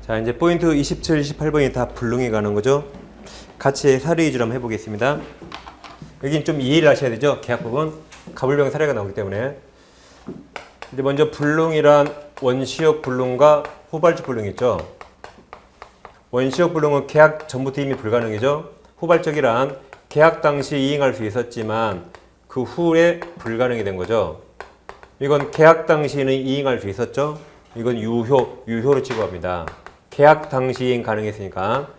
자, 이제 포인트 27, 28번이 다 불능에 가는 거죠. 같이 사례 위주로 한번 해보겠습니다. 여긴 좀 이해를 하셔야 되죠. 계약 부분. 가불병 사례가 나오기 때문에. 이제 먼저 불능이란 원시적 불능과 후발적 불능이 있죠. 원시적 불능은 계약 전부터 이미 불가능이죠. 후발적이란 계약 당시 이행할 수 있었지만 그 후에 불가능이 된 거죠. 이건 계약 당시에는 이행할 수 있었죠. 이건 유효로 취급합니다. 계약 당시 이행 가능했으니까.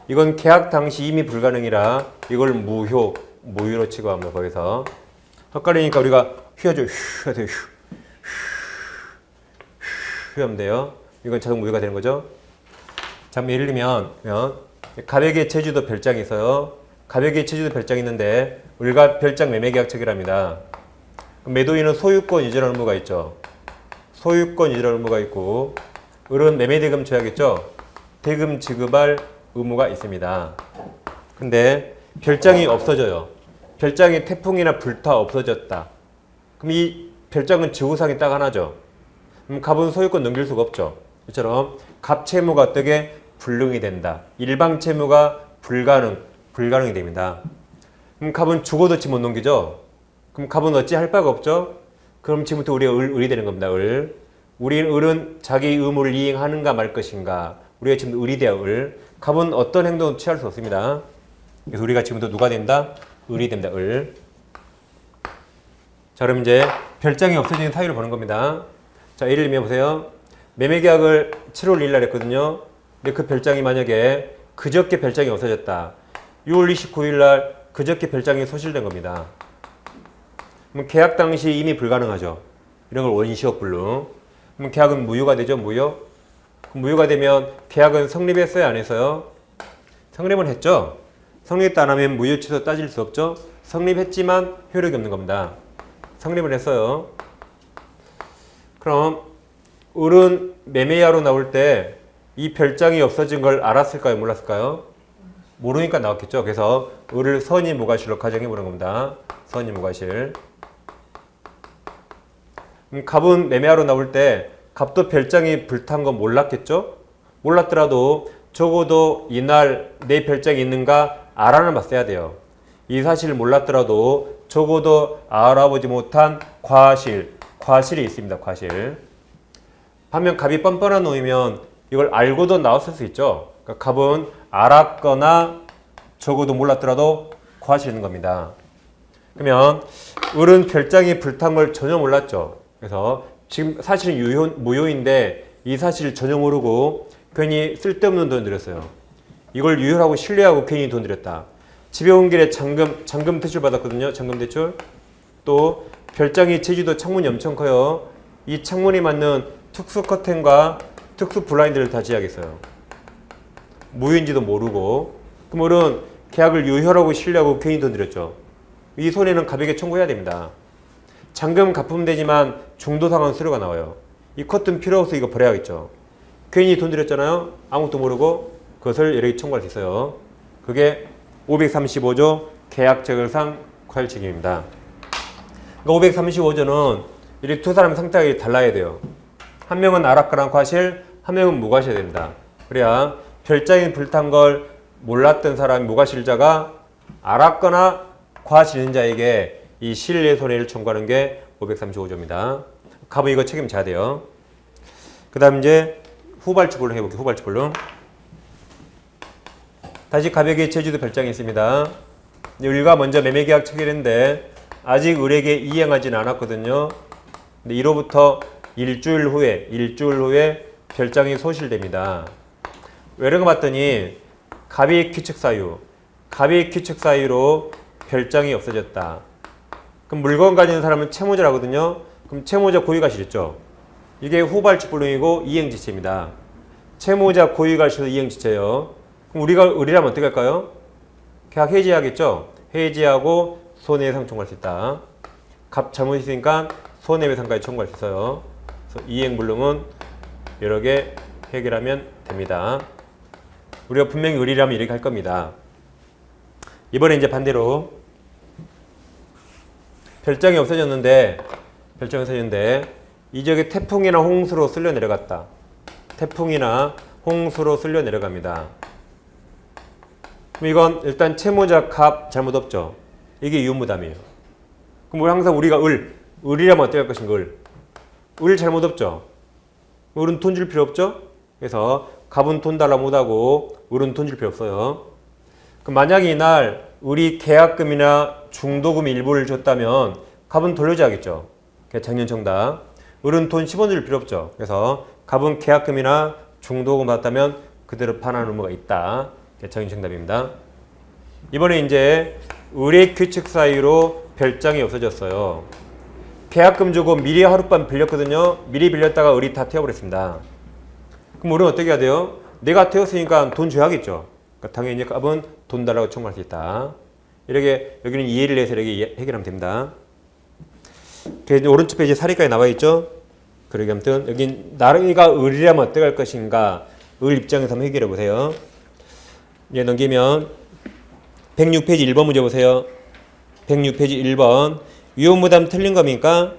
이건 계약 당시 이미 불가능이라 이걸 무효로 취급합니다. 거기서 헛갈리니까 우리가 휴하죠. 휴 하세요. 휴 하면 돼요. 이건 자동 무효가 되는 거죠. 자, 예를 들면 가백의 제주도 별장이 있어요. 가백의 제주도 별장이 있는데 우리가 별장 매매계약 체결합니다. 매도인은 소유권 유지라는 의무가 있죠. 소유권 유지라는 의무가 있고 을은 매매대금 줘야겠죠. 대금 지급할 의무가 있습니다. 근데 별장이 없어져요. 별장이 태풍이나 불타 없어졌다. 그럼 이 별장은 지구상이 딱 하나죠. 그럼 갑은 소유권 넘길 수가 없죠. 이처럼 갑 채무가 어떻게 불능이 된다. 일방 채무가 불가능이 됩니다. 그럼 갑은 죽어도 지 못 넘기죠. 그럼 갑은 어찌 할 바가 없죠. 그럼 지금부터 우리가 을이 되는 겁니다. 을은 자기 의무를 이행하는가 말 것인가. 우리가 지금 을이 돼요. 갑은 어떤 행동도 취할 수 없습니다. 그래서 우리가 지금부터 누가 된다? 을이 됩니다. 자, 그럼 이제 별장이 없어지는 사유를 보는 겁니다. 자, 예를 들면 보세요. 매매계약을 7월 1일 날 했거든요. 근데 그 별장이 만약에 그저께 별장이 없어졌다. 6월 29일 날 그저께 별장이 소실된 겁니다. 그럼 계약 당시 이미 불가능하죠. 이런 걸 원시적 불능. 그럼 계약은 무효가 되죠. 무효가 되면 계약은 성립했어요, 안 했어요? 성립은 했죠. 성립 안 하면 무효 취소 따질 수 없죠. 성립했지만 효력이 없는 겁니다. 성립을 했어요. 그럼 을은 매매야로 나올 때 이 별장이 없어진 걸 알았을까요? 몰랐을까요? 모르니까 나왔겠죠. 그래서 을을 선의 무과실로 가정해 보는 겁니다. 선의 무과실. 갑은 매매하러 나올 때 갑도 별장이 불탄 건 몰랐겠죠? 몰랐더라도 적어도 이날 내 별장이 있는가 알아는 봤어야 돼요. 이 사실을 몰랐더라도 적어도 알아보지 못한 과실이 있습니다. 과실. 반면 갑이 뻔뻔한 놈이면 이걸 알고도 나왔을 수 있죠. 그러니까 갑은 알았거나 적어도 몰랐더라도 과실이 있는 겁니다. 그러면 을은 별장이 불탄 걸 전혀 몰랐죠. 그래서 지금 사실은 무효인데 이 사실을 전혀 모르고 괜히 쓸데없는 돈 들였어요. 이걸 유효하고 신뢰하고 괜히 돈 들였다. 집에 온 길에 잔금 대출 받았거든요. 잔금 대출. 또 별장이 제주도 창문이 엄청 커요. 이 창문이 맞는 특수 커튼과 특수 블라인드를 다 지어야겠어요. 무효인지도 모르고. 그럼 을은 계약을 유효하고 신뢰하고 괜히 돈 들였죠. 이 손해는 갑에게 청구해야 됩니다. 잔금 갚으면 되지만 중도상환 수수료가 나와요. 이 커튼 필요 없어 이거 버려야겠죠. 괜히 돈 들였잖아요. 아무것도 모르고 그것을 여력이 청구할 수 있어요. 그게 535조 계약체결상 과실책임입니다. 그러니까 535조는 이렇게 두 사람의 상태가 달라야 돼요. 한 명은 알았거나 과실, 한 명은 무과실이 됩니다. 그래야 별장이 불탄 걸 몰랐던 사람이 무과실자가 알았거나 과실인 자에게 이 실내 손해를 청구하는 게 535조입니다. 갑은 이거 책임져야 돼요. 그 다음 이제 후발주 불능 해볼게요. 후발주 불능. 다시 갑에게 제주도 별장이 있습니다. 을과 먼저 매매계약 체결했는데 아직 을에게 이행하진 않았거든요. 근데 이로부터 일주일 후에 별장이 소실됩니다. 왜 그런가 봤더니 갑이 규칙 사유로 별장이 없어졌다. 그럼 물건 가지는 사람은 채무자라거든요. 그럼 채무자 고유가실 있죠. 이게 후발주 불능이고 이행지체입니다. 채무자 고유가실도 이행지체예요. 그럼 우리가 을이라면 어떻게 할까요? 계약 해지하겠죠. 해지하고 손해배상 청구할 수 있다. 갑 잘못했으니까 손해배상까지 청구할 수 있어요. 그래서 이행불능은 여러 개 해결하면 됩니다. 우리가 분명히 을이라면 이렇게 할 겁니다. 이번에 이제 반대로 별장이 없어졌는데 이 지역에 태풍이나 홍수로 쓸려 내려갔다. 태풍이나 홍수로 쓸려 내려갑니다. 그럼 이건 일단 채무자 값 잘못 없죠. 이게 유무담이에요. 그럼 항상 우리가 을이라면 어떻게 할 것인가 을 잘못 없죠. 을은 돈 줄 필요 없죠. 그래서 갑은 돈 달라 못하고 을은 돈 줄 필요 없어요. 그럼 만약에 이날 을이 계약금이나 중도금 일부를 줬다면 갑은 돌려줘야겠죠. 작년 정답. 을은 돈 10원 줄 필요 없죠. 그래서 갑은 계약금이나 중도금 받았다면 그대로 반환 의무가 있다. 작년 정답입니다. 이번에 이제 을의 규칙 사유로 별장이 없어졌어요. 계약금 주고 미리 하룻밤 빌렸거든요. 미리 빌렸다가 을이 다 태워버렸습니다. 그럼 을은 어떻게 해야 돼요? 내가 태웠으니까 돈 줘야겠죠. 그러니까 당연히 갑은 돈 달라고 청구할 수 있다. 이렇게 여기는 이해를 해서 이렇게 해결하면 됩니다. 오른쪽 페이지에 사례까지 나와 있죠. 그러게 아무튼 여기 나를 을이라면 어떻게 할 것인가 을 입장에서 한번 해결해 보세요. 이제 넘기면 106페이지 1번 문제 보세요. 106페이지 1번 위험무담 틀린 겁니까?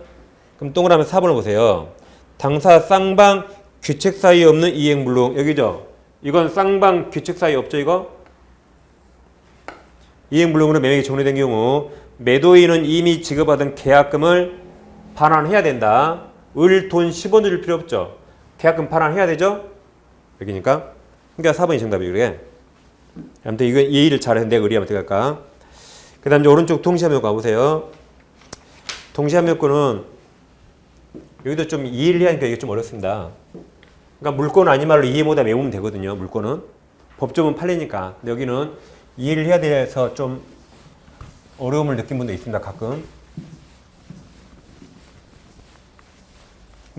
그럼 동그라미 4번을 보세요. 당사 쌍방 규칙 사이 없는 이행불능 여기죠. 이건 쌍방 규칙 사이 없죠 이거? 이행불능으로 매매가 종료된 경우 매도인은 이미 지급받은 계약금을 반환해야 된다. 을 돈 10원 줄 필요 없죠. 계약금 반환해야 되죠? 여기니까. 그러니까 4번이 정답이에요. 그래. 아무튼 이거 예의를 잘해서 내가 의리하면 어떻게 할까? 그 다음 이제 오른쪽 동시함 요건 가보세요. 동시함 요건은 여기도 좀 이해를 하니까 이게 좀 어렵습니다. 그러니까 물건 아닌 말로 이해 못하면 외우면 되거든요. 물건은. 법조문 팔리니까. 근데 여기는 이해를 해야 돼서 좀 어려움을 느낀 분도 있습니다. 가끔.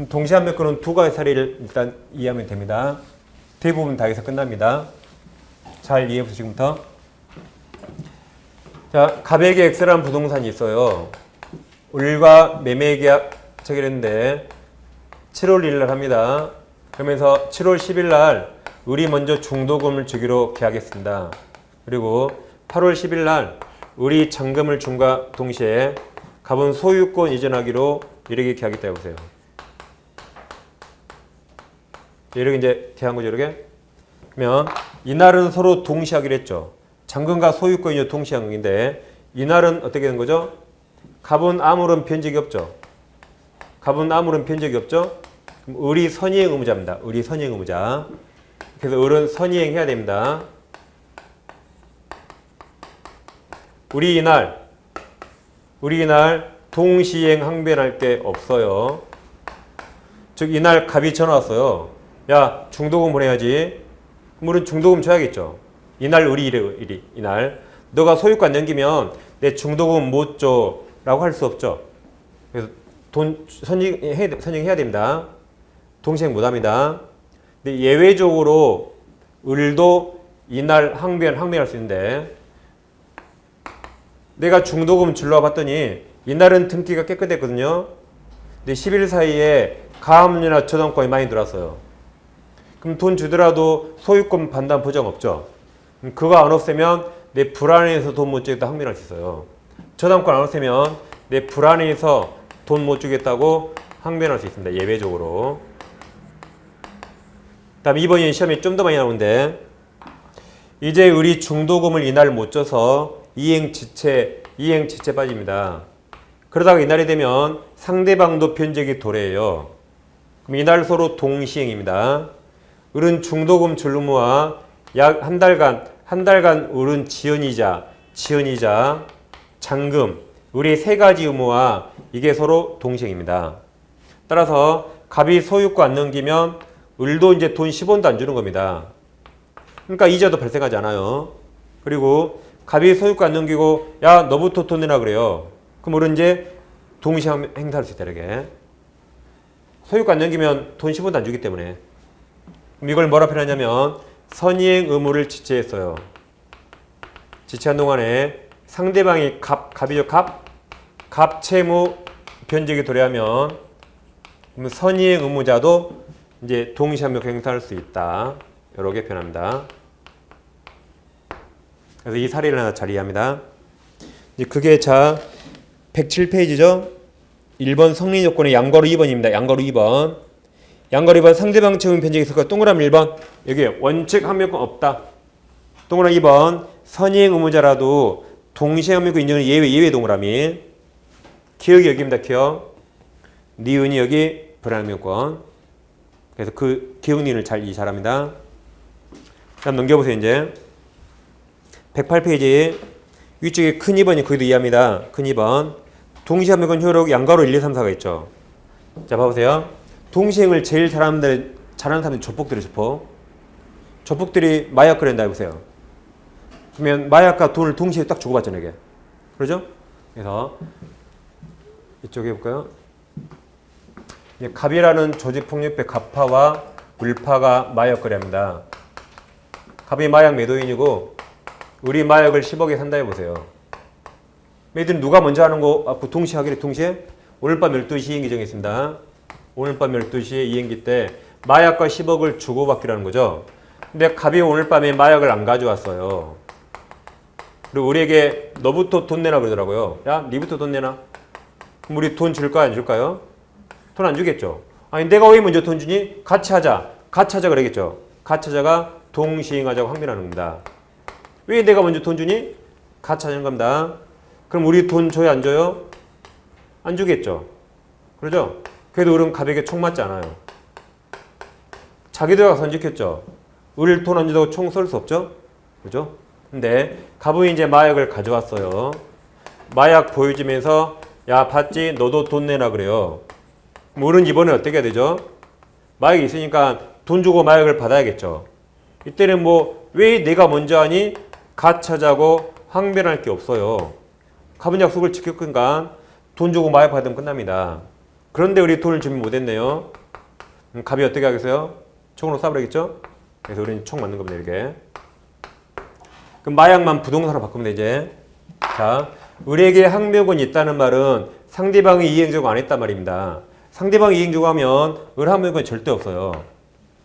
동시함 요건은 두 가지 사례를 일단 이해하면 됩니다. 대부분 다 여기서 끝납니다. 잘 이해해보세요. 지금부터. 자, 갑에게 X라는 부동산이 있어요. 을과 매매계약 체결했는데 7월 1일 합니다. 그러면서 7월 10일 날 을이 먼저 중도금을 주기로 계약했습니다. 그리고 8월 10일 날 을이 잔금을 준과 동시에 갑은 소유권 이전하기로 이렇게 계약했다 해보세요. 이렇게 이제 계약한 거죠, 이렇게. 그러면 이날은 서로 동시하기로 했죠. 잔금과 소유권이 동시한 건데 이날은 어떻게 된 거죠? 갑은 아무런 변적이 없죠. 갑은 아무런 변적이 없죠. 그럼 을이 선이행 의무자입니다. 을이 선이행 의무자. 그래서 을은 선이행 해야 됩니다. 우리 이날 동시행 항변할 게 없어요. 즉 이날 갑이 전화 왔어요. 야, 중도금 보내야지. 그럼 우리는 중도금 줘야겠죠. 이날 을이 이래, 이날. 너가 소유권 넘기면 내 중도금 못 줘. 라고 할 수 없죠. 그래서 돈 선행해야 됩니다. 동시행 못 합니다. 근데 예외적으로 을도 이날 항변할 수 있는데 내가 중도금 줄러 봤더니 이날은 등기가 깨끗했거든요. 근데 10일 사이에 가압류나 저당권이 많이 들어왔어요. 그럼 돈 주더라도 소유권 반환 보장 없죠. 그럼 그거 안 없애면 내 불안해서 돈 못 주겠다 항변할 수 있어요. 저당권 안 없애면 내 불안해서 돈 못 주겠다고 항변할 수 있습니다. 예외적으로. 다음 2번이 시험에 좀 더 많이 나오는데 이제 을이 중도금을 이날 못 줘서 이행지체 빠집니다. 그러다가 이날이 되면 상대방도 변적이 도래해요. 그럼 이날 서로 동시행입니다. 을은 중도금 줄 의무와 약 한 달간 을은 지연이자, 잔금, 을의 세 가지 의무와 이게 서로 동시행입니다. 따라서 갑이 소유권 안 넘기면 을도 이제 돈 10원도 안 주는 겁니다. 그러니까 이자도 발생하지 않아요. 그리고 갑이 소유권 안 넘기고 야 너부터 돈 내라 그래요. 그럼 을은 이제 동시에 행사할 수 있다 이렇게. 소유권 안 넘기면 돈 10원도 안 주기 때문에. 그럼 이걸 뭐라 표현하냐면 선이행 의무를 지체했어요. 지체한 동안에 상대방이 갑이죠. 갑 채무 변적이 도래하면 그러면 선이행 의무자도 이제 동시한명 행사할 수 있다. 이렇게 표현합니다. 그래서 이 사례를 하나 잘 이해합니다. 이제 그게 자 107페이지죠. 1번 성립 요건의 양괄호 2번입니다. 양괄호 2번. 양가로 2번 상대방 채용 변제가 있을까? 동그라미 1번 여기 원칙 항명권 없다. 동그라미 2번 선의행 의무자라도 동시에 항명권 인정은 예외 동그라미. 기억이 여기입니다. 기억. 니은이 여기 불항명권. 그래서 그 기억 니은을 잘합니다. 다음 넘겨보세요. 이제 108페이지 위쪽에 큰 2번이 거기도 이해합니다. 큰 2번 동시에 항명권 효력 양가로 1, 2, 3, 4가 있죠. 자 봐보세요. 동시행을 제일 잘하는 사람들이 조폭들이 조폭들이 마약 거래한다 해보세요. 그러면 마약과 돈을 동시에 딱 주고받잖아요. 이게. 그러죠? 그래서 이쪽에 해볼까요? 갑이라는 조직폭력배 갑파와 물파가 마약 거래합니다. 갑이 마약 매도인이고 우리 마약을 10억에 산다 해보세요. 매도인 누가 먼저 하는 거 동시에 하기로 동시에 오늘 밤 12시 이행기 정했습니다. 오늘 밤 12시에 이행기 때 마약과 10억을 주고받기로 하는 거죠. 근데 갑이 오늘 밤에 마약을 안 가져왔어요. 그리고 우리에게 너부터 돈 내라 그러더라고요. 야, 니부터 돈 내놔. 그럼 우리 돈 줄까요? 안 줄까요? 돈 안 주겠죠. 아니 내가 왜 먼저 돈 주니? 같이 하자. 같이 하자 그러겠죠. 같이 하자가 동시행하자고 항변하는 겁니다. 왜 내가 먼저 돈 주니? 같이 하자는 겁니다. 그럼 우리 돈 줘요? 안 줘요? 안 주겠죠. 그러죠? 그래도 우리는 갑에게 총 맞지 않아요. 자기들가 선지켰죠. 우리를 돈 안 준다고 총 쏠 수 없죠. 그죠? 근데 갑은 이제 마약을 가져왔어요. 마약 보여주면서 야 봤지? 너도 돈 내라 그래요. 우리는 이번에 어떻게 해야 되죠? 마약이 있으니까 돈 주고 마약을 받아야겠죠. 이때는 뭐 왜 내가 먼저 하니? 같이 하자고 항변할 게 없어요. 갑은 약속을 지켰으니까 돈 주고 마약 받으면 끝납니다. 그런데 우리 돈을 준비 못했네요. 갑이 어떻게 하겠어요? 총으로 쏴버리겠죠? 그래서 우리는 총 맞는 겁니다. 이렇게. 그럼 마약만 부동산으로 바꾸면 되지. 자, 우리에게 항명권이 있다는 말은 상대방이 이행적으로 안 했단 말입니다. 상대방이 이행적으로 하면 을 항명권이 절대 없어요.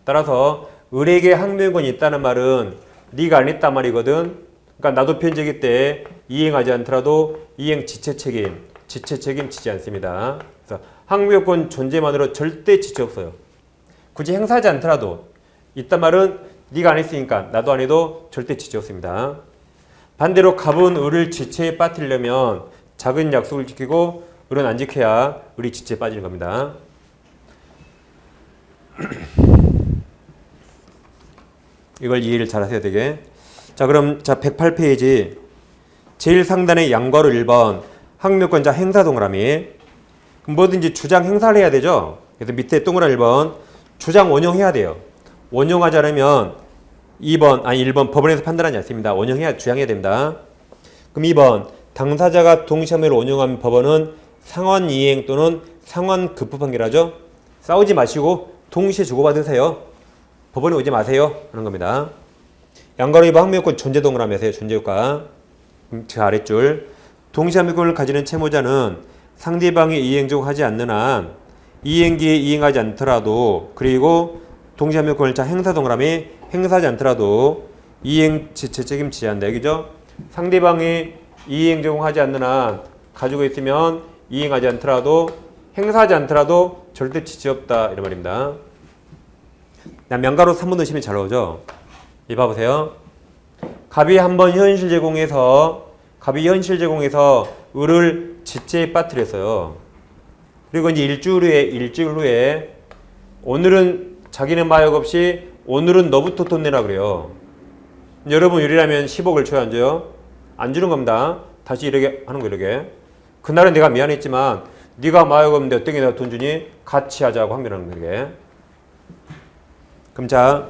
따라서 을에게 항명권이 있다는 말은 네가 안 했단 말이거든. 그러니까 나도 편제기 때 이행하지 않더라도 이행 지체 책임 지지 않습니다. 그래서 항명권 존재만으로 절대 지체 없어요. 굳이 행사하지 않더라도 있단 말은 네가 안 했으니까 나도 안 해도 절대 지체 없습니다. 반대로 갑은 을을 지체에 빠뜨리려면 작은 약속을 지키고 을은 안 지켜야 을이 지체에 빠지는 겁니다. 이걸 이해를 잘 하셔야 되게. 자, 그럼 108페이지 제일 상단의 양괄호 1번 항명권자 행사 동그라미. 뭐든지 주장 행사를 해야 되죠. 그래서 밑에 동그라미 1번 주장 원용해야 돼요. 원용하지 않으면 1번 법원에서 판단하지 않습니다. 원용해야 주장해야 됩니다. 그럼 2번 당사자가 동시함의를 원용하면 법원은 상환 이행 또는 상환 급부 판결하죠. 싸우지 마시고 동시에 주고받으세요. 법원에 오지 마세요 하는 겁니다. 양가로 2번 항명권 존재 동그라미 하세요. 존재효과. 그 아랫줄 동시함의권을 가지는 채무자는 상대방이 이행적으로 하지 않는 한 이행기에 이행하지 않더라도 그리고 동시함의권을 행사 동그라미 행사하지 않더라도 이행 지체 책임 지한다. 여기죠? 상대방이 이행 적용하지 않는 한 가지고 있으면 이행하지 않더라도 행사하지 않더라도 절대 지체 없다 이런 말입니다. 명가로 3번 넣으시면 잘 나오죠? 이 봐보세요. 갑이 한번 현실 제공해서 을을 지체에 빠뜨렸어요. 그리고 이제 일주일 후에 오늘은 자기는 마약 없이 오늘은 너부터 돈 내라 그래요. 여러분 유리라면 10억을 줘야 안 줘요? 안 주는 겁니다. 다시 이렇게 하는 거 이렇게. 그날은 내가 미안했지만 네가 마약 없는데 어떻게 내가 돈 주니? 같이 하자고 항변하는 거 이렇게. 그럼 자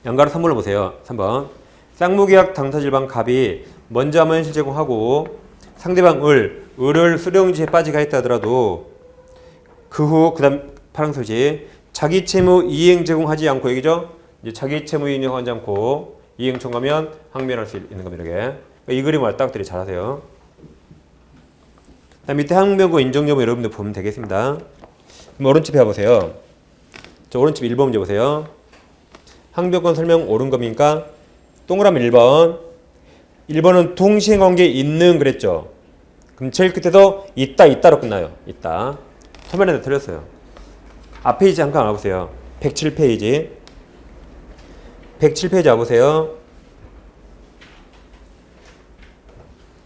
양가로 3번을 보세요. 3번 쌍무계약 당사질방 갑이 먼저 하면 현실 제공하고 상대방 을을 수령지에 빠지게 했다 하더라도 그 후 그다음 파랑소지 자기 채무 이행 제공하지 않고 얘기죠. 이제 자기 채무 이행 제공하지 않고 이행 청구하면 항변할 수 있는 겁니다. 이렇게. 이 그림 왔다갔들이 잘하세요. 그다음 밑에 항변권 인정 여부 여러분들 보면 되겠습니다. 그럼 오른쪽 해보세요. 저 오른쪽 1번 문제 보세요. 항변권 설명 옳은 겁니까? 동그라미 1번. 1번은 동시행관계 있는 그랬죠. 그럼 제일 끝에도 있다로 끝나요. 있다. 소변에다 틀렸어요. 앞페이지 잠깐 와보세요. 107페이지. 107페이지 와보세요.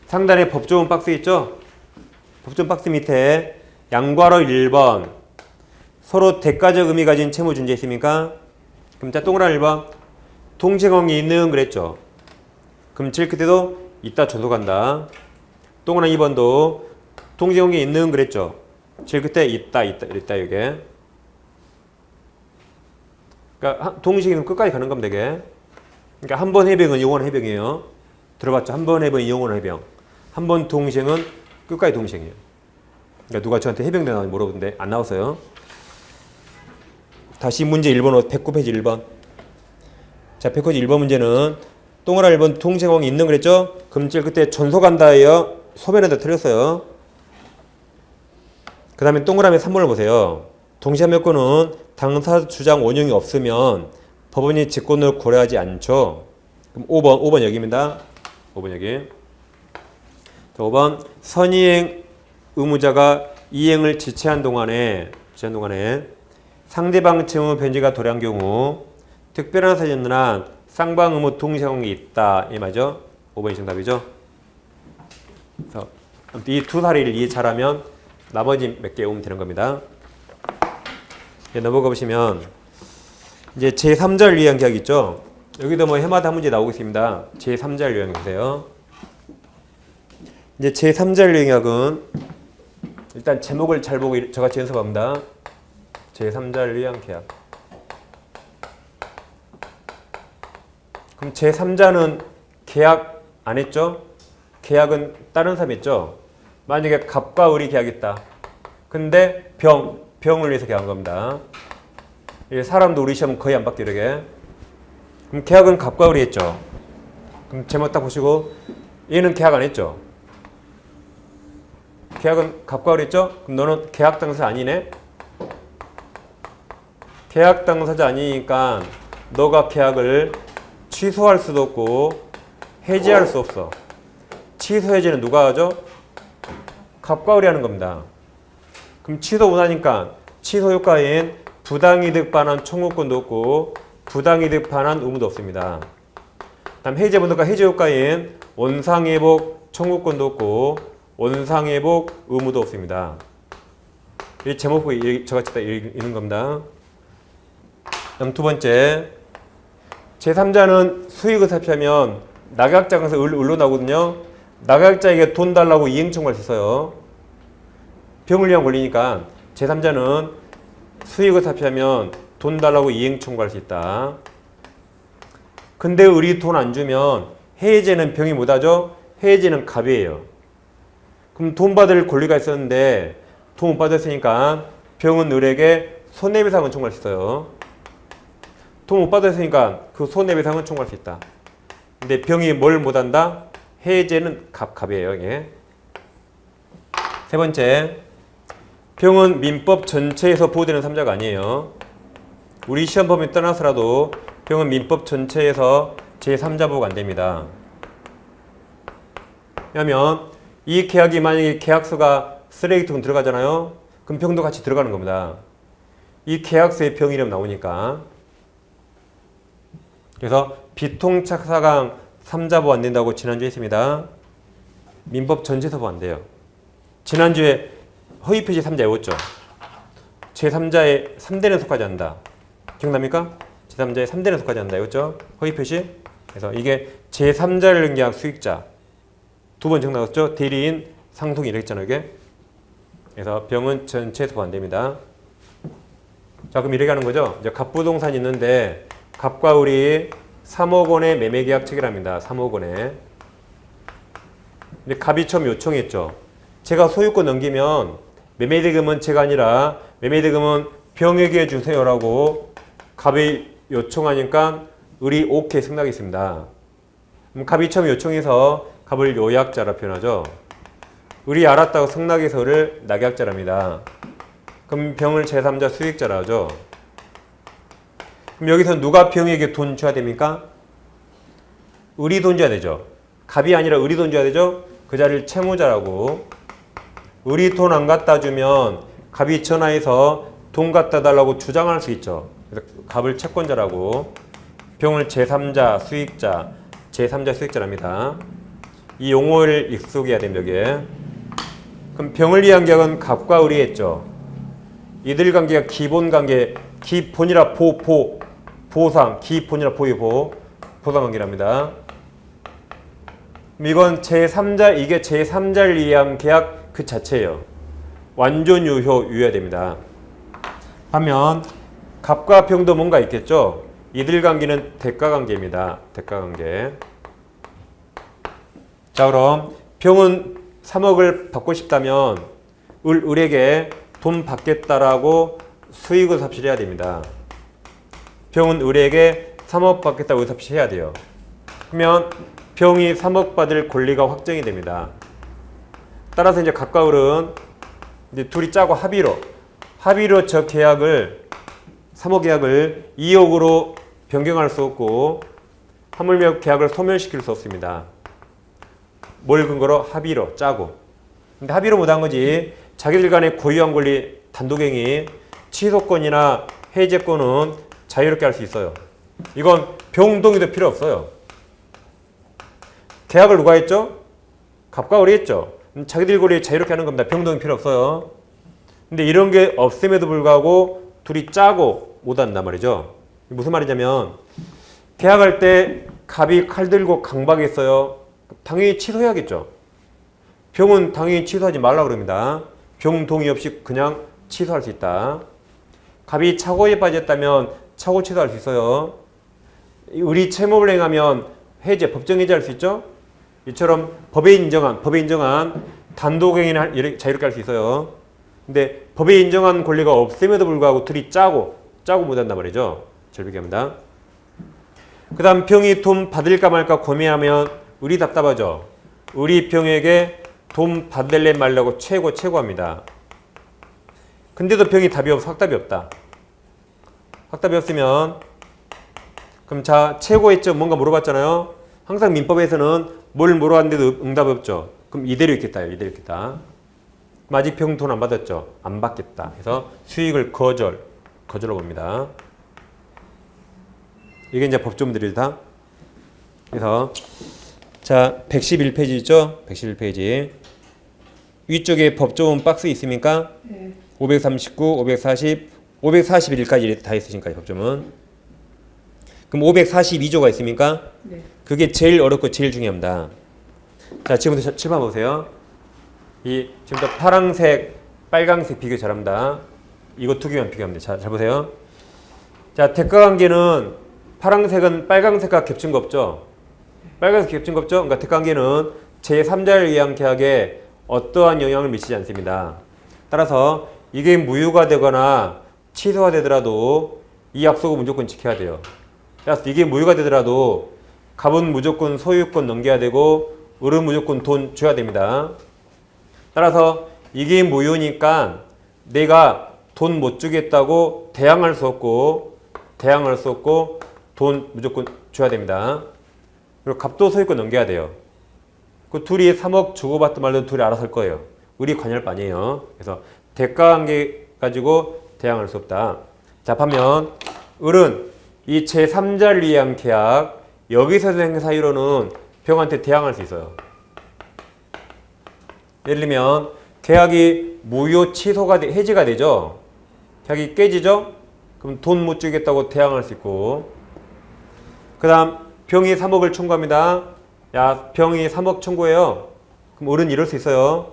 상단에 법조문 박스 있죠? 법조문 박스 밑에 양괄호 1번 서로 대가적 의미 가진 채무 존재 있습니까? 그럼 자 동그라미 1번 통지공이 있는 그랬죠? 그럼 질 끝에도 있다 전속한다. 동그라미 2번도 통지공이 있는 그랬죠? 질 끝에 있다 이게. 그러니까 동식이는 끝까지 가는 겁니다 되게. 그러니까 한 번 해병은 영원 해병이에요. 들어봤죠? 한 번 해병이 영원 해병. 한 번 동생은 끝까지 동생이에요. 그러니까 누가 저한테 해병대 나왔는지 물어보는데 안 나왔어요. 다시 문제 1번 109페이지 1번. 자 109페이지 1번 문제는 동그라미 1번 동생왕이 있는 그랬죠? 금질 그때 전속한다예요. 소변에다 틀렸어요. 그 다음에 동그라미 3번을 보세요. 동시한명권은 당사 주장 원형이 없으면 법원이 직권을 고려하지 않죠. 그럼 5번 여기입니다. 5번 여기. 5번 선이행 의무자가 이행을 지체한 동안에 상대방 채무 변제가 도래한 경우 특별한 사정이나 쌍방 의무 동시행이 있다. 이 맞죠? 5번이 정답이죠. 그래서 이 두 사례를 이해 잘하면 나머지 몇 개 오면 되는 겁니다. 넘어가 보시면 이제 제3자를 위한 계약 있죠. 여기도 뭐 해마다 한 문제 나오고 있습니다. 제3자를 위한 계세요. 이제 제3자를 위한 계약은 일단 제목을 잘 보고 저같이 연습합니다. 제3자를 위한 계약. 그럼 제3자는 계약 안 했죠? 계약은 다른 사람 했죠? 만약에 갑과 을이 계약했다. 근데 병을 위해서 계약한 겁니다. 사람도 우리 시험 거의 안 받게 이러게. 그럼 계약은 갑과 을이 했죠. 그럼 제목 딱 보시고 얘는 계약 안 했죠. 계약은 갑과 을이 했죠. 그럼 너는 계약 당사자 아니네. 계약 당사자 아니니까 너가 계약을 취소할 수도 없고 해지할 수 없어. 취소 해지는 누가 하죠? 갑과 을이 하는 겁니다. 그럼 취소 원하니까 취소 효과인 부당이득 반환 청구권도 없고 부당이득 반환 의무도 없습니다. 다음 해지 분도가 해지 효과인 원상회복 청구권도 없고 원상회복 의무도 없습니다. 이 제목 보고 저같이 딱 읽는 겁니다. 다음 두 번째 제3자는 수익을 삽입하면 낙약자에서 을로 나오거든요. 낙약자에게 돈 달라고 이행 청구할 수 있어요. 병을 위한 권리니까 제3자는 수익을 삽입하면 돈 달라고 이행 청구할 수 있다. 근데 을이 돈 안 주면 해외제는 병이 못하죠? 해외제는 갑이에요. 그럼 돈 받을 권리가 있었는데 돈 못 받았으니까 병은 을에게 손해배상을 청구할 수 있어요. 돈 못 받았으니까 그 손해배상은 청구할 수 있다. 근데 병이 뭘 못한다? 해외제는 갑이에요. 이게. 세 번째 병은 민법 전체에서 보호되는 3자가 아니에요. 우리 시험 범위 떠나서라도 병은 민법 전체에서 제3자 보호가 안 됩니다. 왜냐하면 이 계약이 만약에 계약서가 쓰레기통 들어가잖아요. 그럼 병도 같이 들어가는 겁니다. 이 계약서에 병 이름 나오니까. 그래서 비통착사강 3자 보호 안 된다고 지난주에 했습니다. 민법 전체에서 보호 안 돼요. 지난주에 허위표시 3자 외웠죠. 제3자의 3대는 속하지 않는다. 기억납니까? 제3자의 3대는 속하지 않는다. 외웠죠? 허위표시. 그래서 이게 제3자를 능계한 수익자. 두 번 정답했죠? 대리인, 상속인 이렇게 했잖아요. 이게. 그래서 병은 전체에서 보호 안 됩니다. 자, 그럼 이렇게 하는 거죠. 이제 갑부동산이 있는데 갑과 을이 3억 원의 매매계약 체결합니다. 3억 원에. 근데 갑이 처음 요청했죠. 제가 소유권 넘기면 매매대금은 제가 아니라 매매대금은 병에게 주세요라고 갑이 요청하니까 을이 오케이 승낙했습니다. 그럼 갑이 처음 요청해서 갑을 요약자라 표현하죠. 을이 알았다고 승낙해서 을을 낙약자랍니다. 그럼 병을 제3자 수익자라 하죠. 그럼 여기서 누가 병에게 돈 줘야 됩니까? 을이 돈 줘야 되죠. 갑이 아니라 을이 돈 줘야 되죠. 그 자리를 채무자라고. 을이 돈 안 갖다 주면 갑이 전화해서 돈 갖다 달라고 주장할 수 있죠. 그래서 갑을 채권자라고 병을 제3자 수익자, 제3자 수익자랍니다. 이 용어를 익숙해야 됩니다. 여기에. 그럼 병을 위한 계약은 갑과 을이 했죠. 이들 관계가 기본 관계, 기본이라 보상, 기본이라 보상 관계랍니다. 이건 제3자, 이게 제3자를 위한 계약 그 자체예요. 완전 유효해야 됩니다. 반면 갑과 병도 뭔가 있겠죠. 이들 관계는 대가 관계입니다. 대가 관계. 자, 그럼 병은 3억을 받고 싶다면 을에게 돈 받겠다라고 수익을 삽실해야 됩니다. 병은 을에게 3억 받겠다고 삽실해야 돼요. 그러면 병이 3억 받을 권리가 확정이 됩니다. 따라서 이제 갑과 을은 이제 둘이 짜고 합의로 저 계약을 3억 계약을 2억으로 변경할 수 없고 하물며 계약을 소멸시킬 수 없습니다. 뭘 근거로? 합의로 짜고. 근데 합의로 못한 거지. 자기들 간의 고유한 권리 단독행위, 취소권이나 해제권은 자유롭게 할 수 있어요. 이건 병동의도 필요 없어요. 계약을 누가 했죠? 갑과 을이 했죠. 자기들 권리 자유롭게 하는 겁니다. 병동의 필요 없어요. 근데 이런 게 없음에도 불구하고 둘이 짜고 못한단 말이죠. 무슨 말이냐면 계약할 때 갑이 칼 들고 강박했어요. 당연히 취소해야겠죠. 병은 당연히 취소하지 말라 그럽니다. 병 동의 없이 그냥 취소할 수 있다. 갑이 착오에 빠졌다면 착오 취소할 수 있어요. 을이 채무를 행하면 해제, 법정 해제할 수 있죠. 이처럼 법에 인정한 단독행위는 자유롭게 할 수 있어요. 근데 법에 인정한 권리가 없음에도 불구하고 둘이 짜고 못한단 말이죠. 잘 비교합니다. 그 다음 병이 돈 받을까 말까 고민하면 을이 답답하죠. 을이 병에게 돈 받을래 말라고 최고합니다. 근데도 병이 확답이 없다. 확답이 없으면 그럼 자 최고했죠. 뭔가 물어봤잖아요. 항상 민법에서는 뭘 물어봤는데도 응답이 없죠. 그럼 이대로 있겠다. 그럼 아직 병 돈 안 받았죠. 안 받겠다. 그래서 수익을 거절로 봅니다. 이게 이제 법조문들이다. 그래서 자 111페이지 있죠? 111페이지 위쪽에 법조문 박스 있습니까? 네. 539, 540, 541까지 다 있으신가요? 법조문. 그럼 542조가 있습니까? 네. 그게 제일 어렵고 제일 중요합니다. 자 지금부터 7번 보세요. 지금부터 파란색, 빨강색 비교 잘합니다. 이거 두 개만 비교하면 돼요. 잘 보세요. 자 대가관계는 파란색은 빨강색과 겹친 거 없죠? 빨간색 겹친 거 없죠? 그러니까 대가관계는 제3자를 위한 계약에 어떠한 영향을 미치지 않습니다. 따라서 이게 무효가 되거나 취소가 되더라도 이 약속을 무조건 지켜야 돼요. 따라서 이게 무효가 되더라도 갑은 무조건 소유권 넘겨야 되고 을은 무조건 돈 줘야 됩니다. 따라서 이게 무효니까 내가 돈 못 주겠다고 대항할 수 없고 돈 무조건 줘야 됩니다. 그리고 갑도 소유권 넘겨야 돼요. 그 둘이 3억 주고받든 말든 둘이 알아서 할 거예요. 을이 관여할 바 아니에요. 그래서 대가관계 가지고 대항할 수 없다. 자, 반면 을은 이 제3자를 위한 계약 여기서 된 사유로는 병한테 대항할 수 있어요. 예를 들면 계약이 무효 취소가 해지가 되죠. 계약이 깨지죠. 그럼 돈 못 주겠다고 대항할 수 있고 그 다음 병이 3억을 청구합니다. 야 병이 3억 청구해요. 그럼 을은 이럴 수 있어요.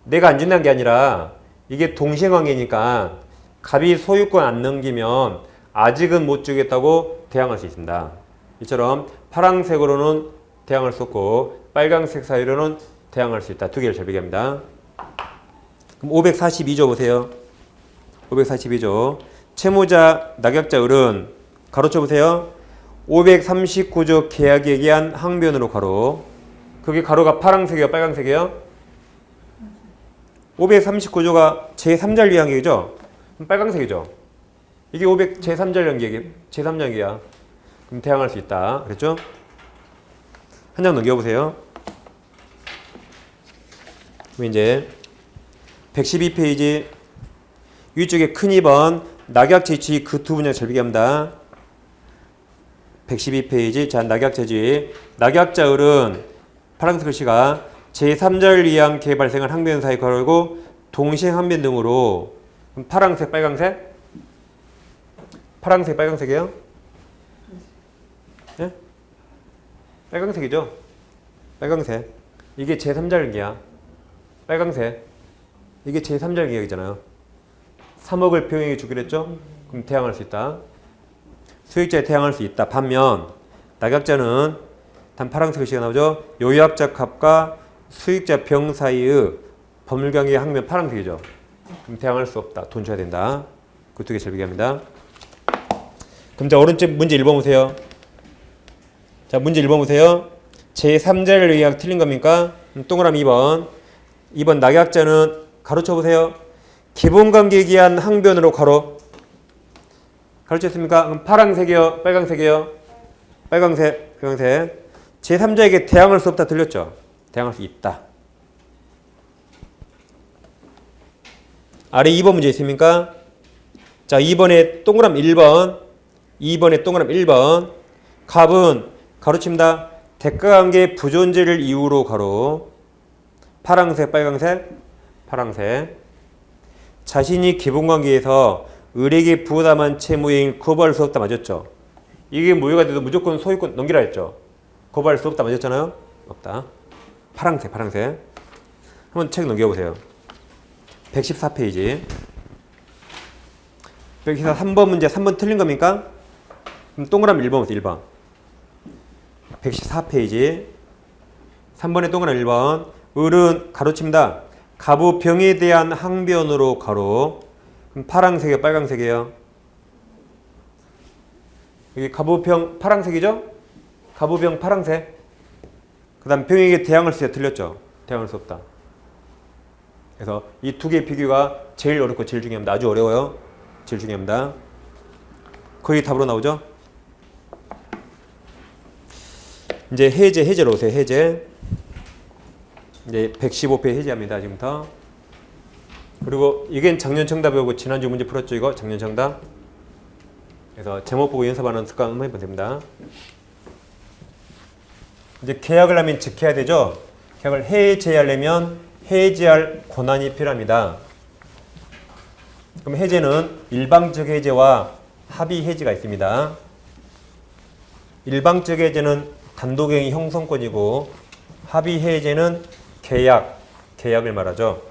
내가 안 준다는 게 아니라 이게 동시행관계니까 갑이 소유권 안 넘기면 아직은 못 주겠다고 대항할 수 있습니다. 이처럼 파란색으로는 대항할 수 없고 빨간색 사유로는 대항할 수 있다. 두 개를 잘 비교합니다. 그럼 542조 보세요. 542조 채무자 낙약자 을은 가로쳐 보세요. 539조 계약에 의한 항변으로 가로. 그게 가로가 파란색이에요? 빨간색이에요? 539조가 제3자를 위한 계약이죠? 그럼 빨간색이죠? 이게 제3자를 위한 제3자이야. 그럼 대항할 수 있다. 그랬죠? 한 장 넘겨보세요. 그럼 이제 112페이지 위쪽에 큰 2번 낙약제주의 그 두 분야 잘 비교합니다. 112페이지. 자, 낙약제주의. 낙약자을은 파란색 글씨가 제3자를 위한 기회 발생한 항변 사이 걸고 동시행 항변 등으로 파란색, 빨강색? 파란색, 빨강색이에요? 예? 빨강색이죠? 빨강색. 이게 제3자일기야. 빨강색. 이게 제3자일기이잖아요. 3억을 병에게 주기로 했죠? 그럼 대항할 수 있다. 수익자에 대항할 수 있다. 반면 낙약자는 단 파란색 글씨가 나오죠? 요약자 값과 수익자 병 사이의 법률관계 항면 파란색이죠. 그럼 대항할 수 없다. 돈 줘야 된다. 그 두 개 잘 비교합니다. 그럼 자, 오른쪽 문제 1번 보세요. 자, 문제 1번 보세요. 제3자를 의학 틀린 겁니까? 동그라미 2번. 2번 낙약자는 가로쳐 보세요. 기본관계에 기한 항변으로 가로쳤습니까? 그럼 파란색이요? 빨강색이요? 빨강색, 빨강색. 제3자에게 대항할 수 없다 들렸죠? 대항할 수 있다. 아래 2번 문제 있습니까? 자, 2번에 동그라미 1번. 2번에 동그라미 1번. 갑은 가로칩니다. 대가관계 부존재를 이유로 가로. 파란색, 빨강색, 파란색. 자신이 기본관계에서 을에게 부담한 채무행위를 거부할 수 없다 맞았죠? 이게 무효가 돼도 무조건 소유권 넘기라 했죠? 거부할 수 없다 맞았잖아요? 없다. 파란색, 파란색. 한번 책 넘겨보세요. 114페이지. 114 3번 문제 3번 틀린 겁니까? 그럼 동그라미 1번 보세요. 1번. 114페이지. 3번에 동그라미 1번. 을은 가로칩니다. 가부병에 대한 항변으로 가로. 그럼 파란색이에요? 빨강색이에요? 여기 가부병 파란색이죠? 가부병 파란색. 그 다음 병에게 대항할 수 있다. 틀렸죠? 대항할 수 없다. 그래서 이 두 개의 비교가 제일 어렵고 제일 중요합니다. 아주 어려워요. 제일 중요합니다. 거의 답으로 나오죠? 이제 해제로 오세요. 해제. 이제 115페이지 해제합니다. 지금부터. 그리고 이게 작년 정답이고 지난주 문제 풀었죠. 이거 작년 정답. 그래서 제목 보고 연습하는 습관 한번 해보면 됩니다. 이제 계약을 하면 지켜야 되죠. 계약을 해제하려면 해제할 권한이 필요합니다. 그럼 해제는 일방적 해제와 합의 해제가 있습니다. 일방적 해제는 단독행위 형성권이고 합의 해제는 계약을 말하죠.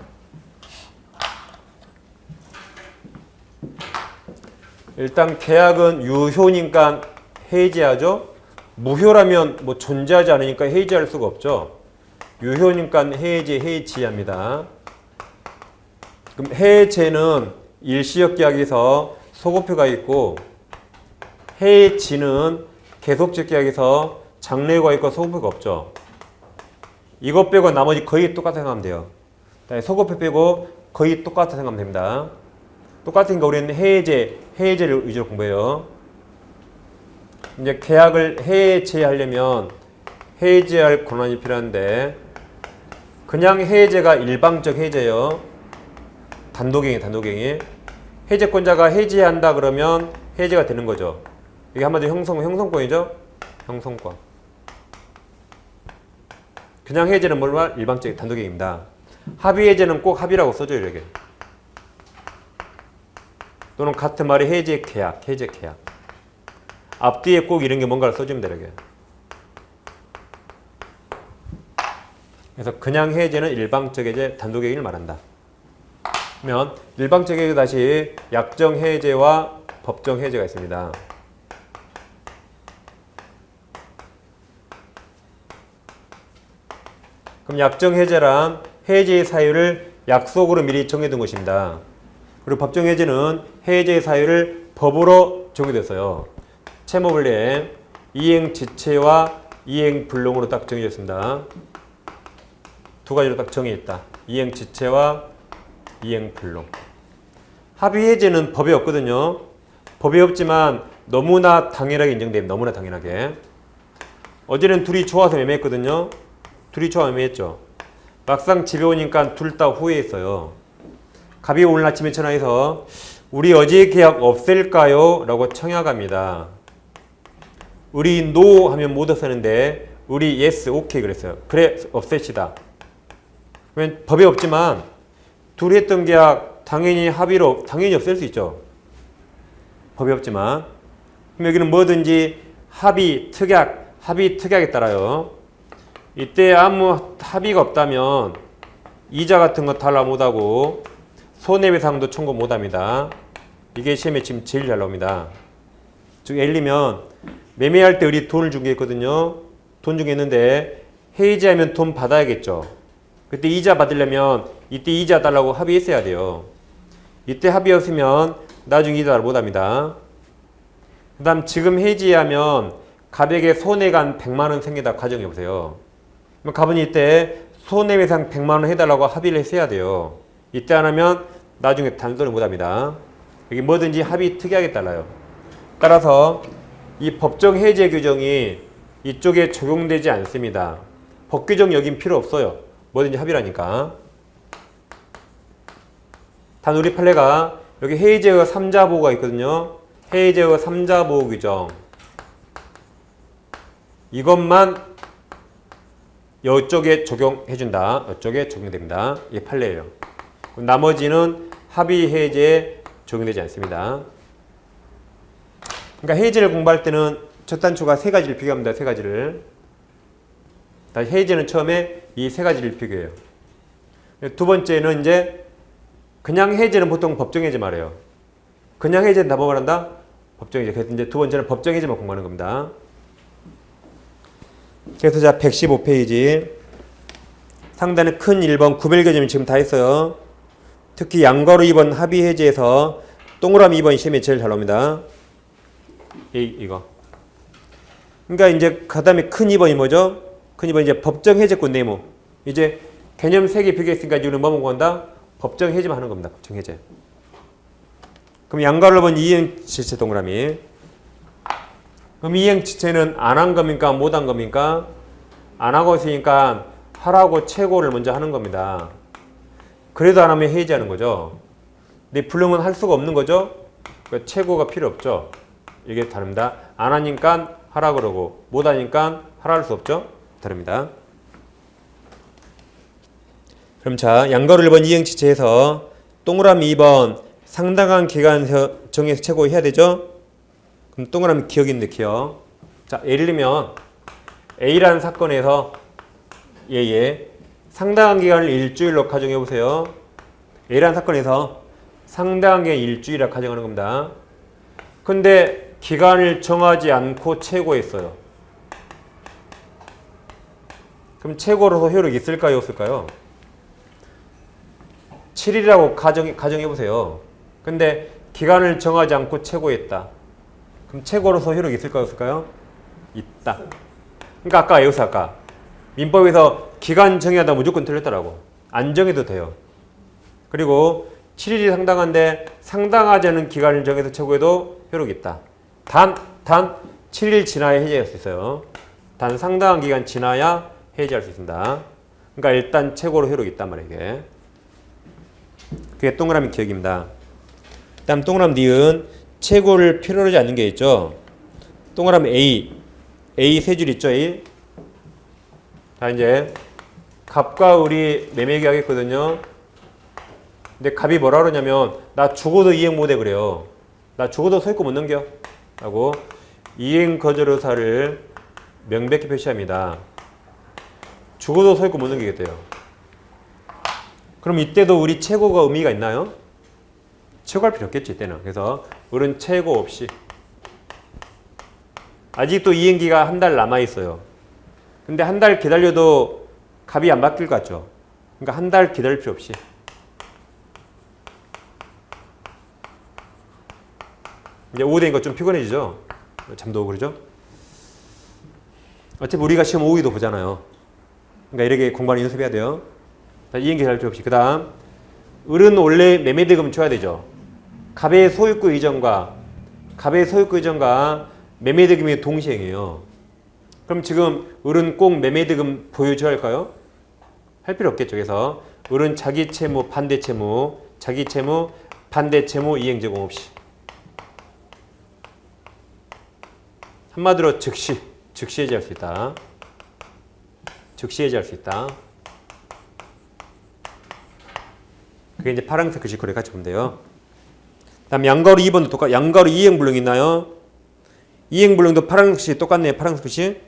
일단 계약은 유효니까 해제하죠. 무효라면 뭐 존재하지 않으니까 해제할 수가 없죠. 유효니까 해지합니다. 그럼 해제는 일시적 계약에서 소급표가 있고 해지는 계속적 계약에서 장래가 있고 소급표가 없죠. 이것 빼고 나머지 거의 똑같이 생각하면 돼요. 소급표 빼고 거의 똑같이 생각하면 됩니다. 똑같으니까 우리는 해제를 위주로 공부해요. 이제 계약을 해제하려면 해제할 권한이 필요한데 그냥 해제가 일방적 해제예요. 단독행위. 해제권자가 해제한다 그러면 해제가 되는 거죠. 이게 한마디로 형성권이죠. 형성권. 그냥 해제는 뭘로 일방적 단독행위입니다. 합의 해제는 꼭 합의라고 써줘요. 이렇게. 또는 같은 말이 해제 계약. 앞뒤에 꼭 이런 게 뭔가를 써주면 되게. 그래서 그냥 해제는 일방적 해제, 단독 행위를 말한다. 그러면 일방적 해제 다시 약정 해제와 법정 해제가 있습니다. 그럼 약정 해제란 해제의 사유를 약속으로 미리 정해둔 것입니다. 그리고 법정 해제는 해제의 사유를 법으로 정해졌어요. 채무불이행, 이행지체와 이행불능으로 딱 정해졌습니다. 두 가지로 딱 정해있다. 이행지체와 이행불능. 합의해제는 법이 없거든요. 법이 없지만 너무나 당연하게 인정됩니다. 너무나 당연하게. 어제는 둘이 좋아서 매매했거든요. 둘이 좋아서 매매했죠. 막상 집에 오니까 둘 다 후회했어요. 갑이 오늘 아침에 전화해서 우리 어제 계약 없앨까요? 라고 청약합니다. 우리 no 하면 못 없애는데 우리 yes, 오케이 그랬어요. 그래 없앱시다. 그러면 법에 없지만 둘이 했던 계약 당연히 합의로 당연히 없앨 수 있죠. 법이 없지만. 그럼 여기는 뭐든지 합의, 특약에 따라요. 이때 아무 합의가 없다면 이자 같은 거 탈락 못하고 손해배상도 청구 못합니다. 이게 시험에 지금 제일 잘 나옵니다. 즉 예를 들면 매매할 때 우리 돈을 준 게 있거든요. 돈 준 게 있는데 해지하면 돈 받아야겠죠. 그때 이자 받으려면 이때 이자 달라고 합의했어야 돼요. 이때 합의 없으면 나중에 이자 못합니다. 그 다음 지금 해지하면 갑에게 손해가 100만원 생기다 가정해보세요. 그럼 갑은 이때 손해배상 100만원 해달라고 합의를 했어야 돼요. 이때 안 하면 나중에 단손을 못합니다. 여기 뭐든지 합의 특약에 따라요. 따라서 이 법정 해제 규정이 이쪽에 적용되지 않습니다. 법 규정 여긴 필요 없어요. 뭐든지 합의라니까. 단 우리 판례가 여기 해제의 3자 보호가 있거든요. 해제의 3자 보호 규정. 이것만 이쪽에 적용해준다. 이쪽에 적용됩니다. 이게 판례예요. 나머지는 합의 해제에 적용되지 않습니다. 그러니까 해제를 공부할 때는 첫 단초가 세 가지를 비교합니다. 세 가지를. 다시 해제는 처음에 이 세 가지를 비교해요. 두 번째는 이제 그냥 해제는 보통 법정 해제 말해요. 그냥 해제는 다 뭐 말한다? 법정 해제. 그래서 이제 두 번째는 법정 해제만 공부하는 겁니다. 그래서 자 115페이지 상단에 큰 1번 구별개념이 지금 다 있어요. 특히 양가로 2번 합의 해제에서 동그라미 2번이 시험에 제일 잘 나옵니다. 이거. 그러니까 이제 그 다음에 큰 2번이 뭐죠? 큰 2번 이제 법정 해제권 내모. 이제 개념 3개 비교했으니까 이제 우리는 뭐 공부한다? 법정 해제만 하는 겁니다. 법정 해제. 그럼 양가로 2번 이행지체 동그라미. 그럼 이행지체는 안 한 겁니까? 못 한 겁니까? 안 하고 있으니까 하라고 최고를 먼저 하는 겁니다. 그래도 안 하면 해지하는 거죠. 근데 불능은 할 수가 없는 거죠. 그러니까 최고가 필요 없죠. 이게 다릅니다. 안 하니까 하라 그러고 못 하니까 하라 할 수 없죠. 다릅니다. 그럼 자 양가로 1번 이행지체에서 동그라미 2번 상당한 기간 정해서 최고 해야 되죠. 그럼 동그라미 기억인데 기억. 자 예를 들면 A라는 사건에서 상당한 기간을 일주일로 가정해 보세요. A라는 사건에서 상당한 기간 일주일이라 가정하는 겁니다. 근데 기간을 정하지 않고 최고했어요. 그럼 최고로서 효력이 있을까요? 없을까요? 7일이라고 가정해 보세요. 근데 기간을 정하지 않고 최고했다. 그럼 최고로서 효력이 있을까요? 없을까요? 있다. 그러니까 아까 민법에서 기간 정의하다 무조건 틀렸더라고. 안 정해도 돼요. 그리고 7일이 상당한데 상당하지 않은 기간을 정해서 최고해도 효력이 있다. 단 7일 지나야 해제할 수 있어요. 단 상당한 기간 지나야 해제할 수 있습니다. 그러니까 일단 최고로 효력이 있단 말이에요. 이게. 그게 동그라미 기억입니다. 다음 동그라미 니은 최고를 필요로 하지 않는 게 있죠. 동그라미 A 세 줄 있죠. A. 자 이제 갑과 우리 매매 계약했거든요. 근데 갑이 뭐라 그러냐면 나 죽어도 이행 못해 그래요. 나 죽어도 소유권 못 넘겨 라고 이행 거절 의사를 명백히 표시합니다. 죽어도 소유권 못 넘기겠대요. 그럼 이때도 우리 최고가 의미가 있나요? 최고할 필요 없겠지 이때는. 그래서 우리는 최고 없이 아직도 이행기가 한 달 남아있어요. 근데 한 달 기다려도 갑이 안 바뀔 것 같죠? 그러니까 한 달 기다릴 필요 없이 이제 오후 되니까 좀 피곤해지죠? 잠도 오고 그러죠? 어차피 우리가 시험 오후에도 보잖아요. 그러니까 이렇게 공부하는 연습해야 돼요. 자, 이행기 기다릴 필요 없이. 그 다음 을은 원래 매매대금 줘야 되죠. 갑의 소유권 이전과 매매대금이 동시행해요. 그럼 지금 을은 꼭 매매대금 보여줘야 할까요? 할 필요 없겠죠. 그래서 을은 자기 채무, 반대 채무 자기 채무, 반대 채무 이행 제공 없이. 한마디로 즉시 해지할 수 있다. 즉시 해지할 수 있다. 그게 이제 파란색 글씨 거래 같이 보면 돼요. 다음 양가로 2번도 양가로 이행불능 있나요? 이행불능도 파란색 글씨 똑같네요. 파란색 글씨.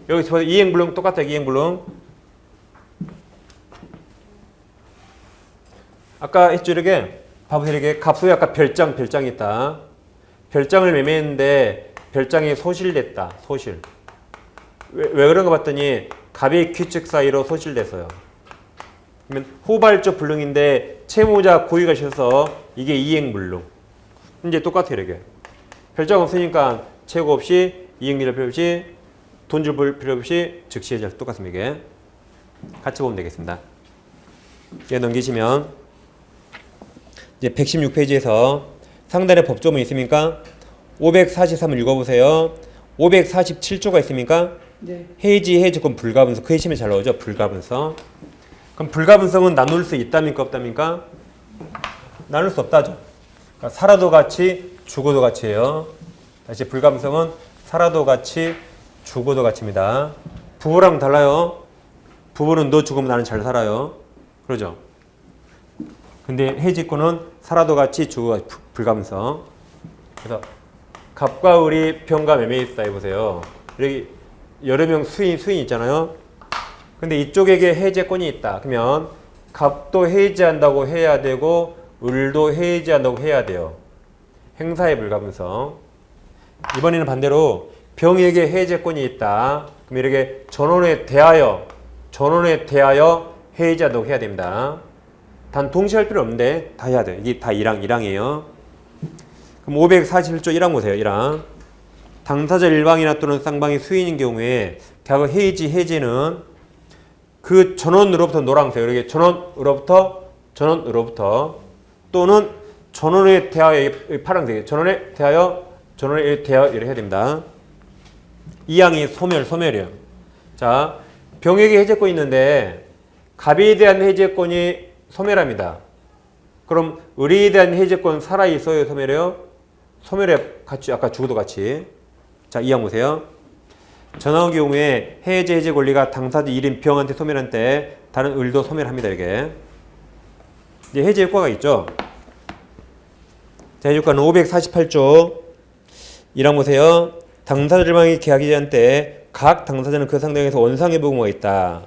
여기서 보세요. 이행불능 똑같아요. 이행불능. 아까 했죠. 이렇게 봐보세요. 이렇게 갑소에 아까 별장이 있다. 별장을 매매했는데 별장이 소실됐다. 소실. 왜 그런가 봤더니 갑의 귀측 사이로 소실됐어요. 그러면 후발적 불능인데 채무자 고의가 있어서 이게 이행불능. 이제 똑같아요. 이렇게. 별장 없으니까 채고 없이 이행밀 필요 없이 돈 줄 필요 없이 즉시 해지할 똑같습니다. 이게. 같이 보면 되겠습니다. 얘 넘기시면 이제 116페이지에서 상단에 법조문 있습니까? 543을 읽어보세요. 547조가 있습니까? 네. 해지, 해지권, 불가분성. 그 시험에 잘 나오죠? 불가분성. 그럼 불가분성은 나눌 수 있답니까? 없답니까? 나눌 수 없다죠. 그러니까 살아도 같이, 죽어도 같이예요. 다시 불가분성은 살아도 같이, 죽어도 같이입니다. 부부랑 달라요. 부부는 너 죽으면 나는 잘 살아요. 그러죠? 근데 해지권은 살아도 같이, 죽어도 같이, 불가분성. 그래서 갑과 을이 병가 매매에 있다 해보세요. 여기 여러 명 수인 있잖아요. 근데 이쪽에게 해제권이 있다. 그러면 갑도 해지한다고 해야 되고 을도 해지한다고 해야 돼요. 행사의 불가분성. 이번에는 반대로 병에게 해제권이 있다. 그럼 이렇게 전원에 대하여 해지한다고 해야 됩니다. 단 동시에 할 필요 없는데 다 해야 돼요. 이게 다 1항이에요. 그럼 541조 1항 보세요. 1항. 당사자 일방이나 또는 쌍방이 수인인 경우에 계약 해지는 그 전원으로부터 노란색 이렇게 전원으로부터 또는 전원에 대하여 파란색 전원에 대하여 이렇게 해야 됩니다. 이 항이 소멸이에요. 자, 병에게 해제권이 있는데 갑에 대한 해제권이 소멸합니다. 그럼 을에 대한 해제권 살아 있어요, 소멸해요? 소멸해 같이 아까 죽어도 같이. 자, 이 항 보세요. 전항의 경우에 해제 권리가 당사자 1인 병한테 소멸한 때 다른 을도 소멸합니다. 이게 이제 해제 효과가 있죠. 자, 해제 효과는 548조 1항 보세요. 당사자 일방이 계약 해제한 때 각 당사자는 그 상대에서 원상회복 의무가 있다.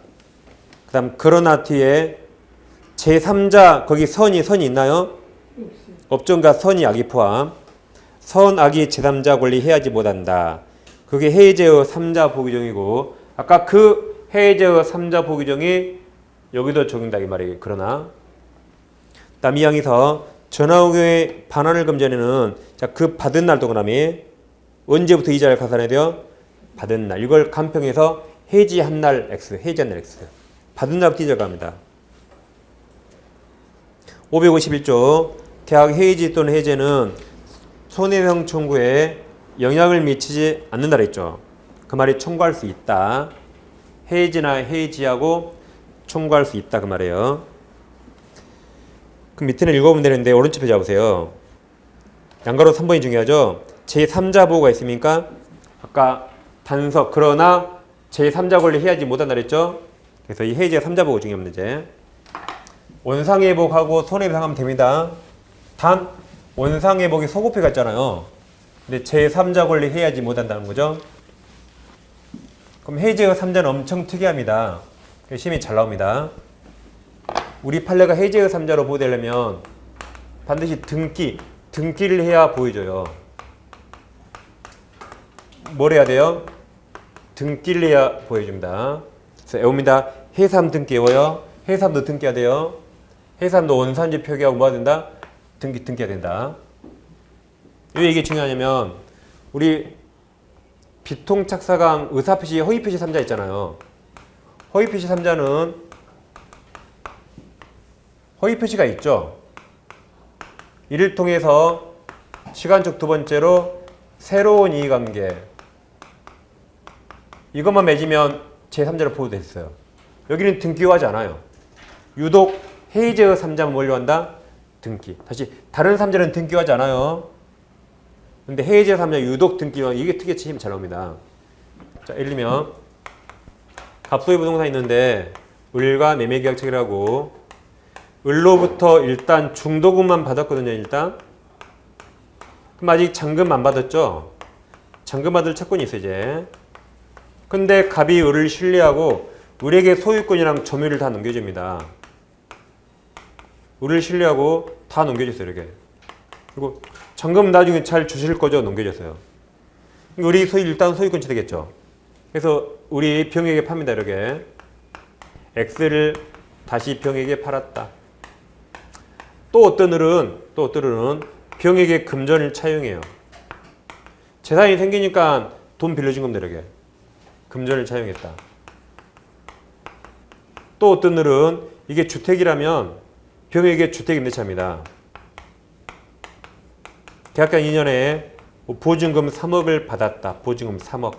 그 다음 그러나 뒤에 제3자 거기 선이 있나요? 없죠. 그러니까 선이 악이 포함. 선악이 제3자 권리 해야지 못한다. 그게 해제의 3자 보규정이고 아까 그 해제의 3자 보규정이 여기도 적용된다 이 말이에요. 그러나 다음 이 항에서 전화후의 반환을 금전에는 자, 그 받은 날 동그라미 언제부터 이자를 가산해야 돼요? 받은 날. 이걸 간평해서 해지한 날 X. 받은 날부터 이자를 갑니다. 551조 계약 해지 또는 해제는 손해배상 청구에 영향을 미치지 않는다 그랬죠. 그 말이 청구할 수 있다. 해지나 해지하고 청구할 수 있다 그 말이에요. 그럼 밑에는 읽어보면 되는데 오른쪽 페이지 보세요. 양가로 3번이 중요하죠. 제3자 보호가 있습니까? 아까 단서 그러나 제3자 권리 해야지 못한다 그랬죠. 그래서 이 해지가 3자 보호 중요한 문제. 원상회복하고 손해배상하면 됩니다. 단 원상회복이 소급해가 있잖아요. 근데 제3자 권리 해야지 못한다는 거죠. 그럼 해제의 3자는 엄청 특이합니다. 시험이 잘 나옵니다. 우리 판례가 해제의 3자로 보호되려면 반드시 등기를 해야 보여줘요. 뭘 해야 돼요? 등기를 해야 보여줍니다. 그래서 애웁니다. 해삼 등기 외워요. 해삼도 등기해야 돼요. 해삼도 원산지 표기하고 뭐가 된다? 등기해야 된다. 왜 이게 중요하냐면 우리 비통착사강 의사표시 허위표시 3자 있잖아요. 허위표시 3자는 허위표시가 있죠. 이를 통해서 시간적 두 번째로 새로운 이해관계 이것만 맺으면 제3자로 보호되어 있어요. 여기는 등기화하지 않아요. 유독 해제의 3자는 뭘로 한다? 등기. 다시 다른 3자는 등기하지 않아요. 근데 해제 3자 유독 등기와 이게 특이치 힘 잘 나옵니다. 자, 예를 들면 갑소유 부동산 있는데 을과 매매계약책이라고 을로부터 일단 중도금만 받았거든요. 일단 그럼 아직 잔금 안 받았죠. 잔금 받을 채권이 있어 이제. 근데 갑이 을을 신뢰하고 을에게 소유권이랑 점유를 다 넘겨줍니다. 을을 신뢰하고 다 넘겨줬어요. 이렇게. 그리고 잔금 나중에 잘 주실 거죠. 넘겨줬어요. 을이 일단 소유권이 되겠죠. 그래서 우리 병에게 팝니다. 이렇게. X를 다시 병에게 팔았다. 또 어떤 을은 병에게 금전을 차용해요. 재산이 생기니까 돈 빌려준 겁니다. 이렇게. 금전을 차용했다. 또 어떤 을은 이게 주택이라면 병에게 주택 임대차입니다. 계약간 2년에 보증금 3억을 받았다. 보증금 3억.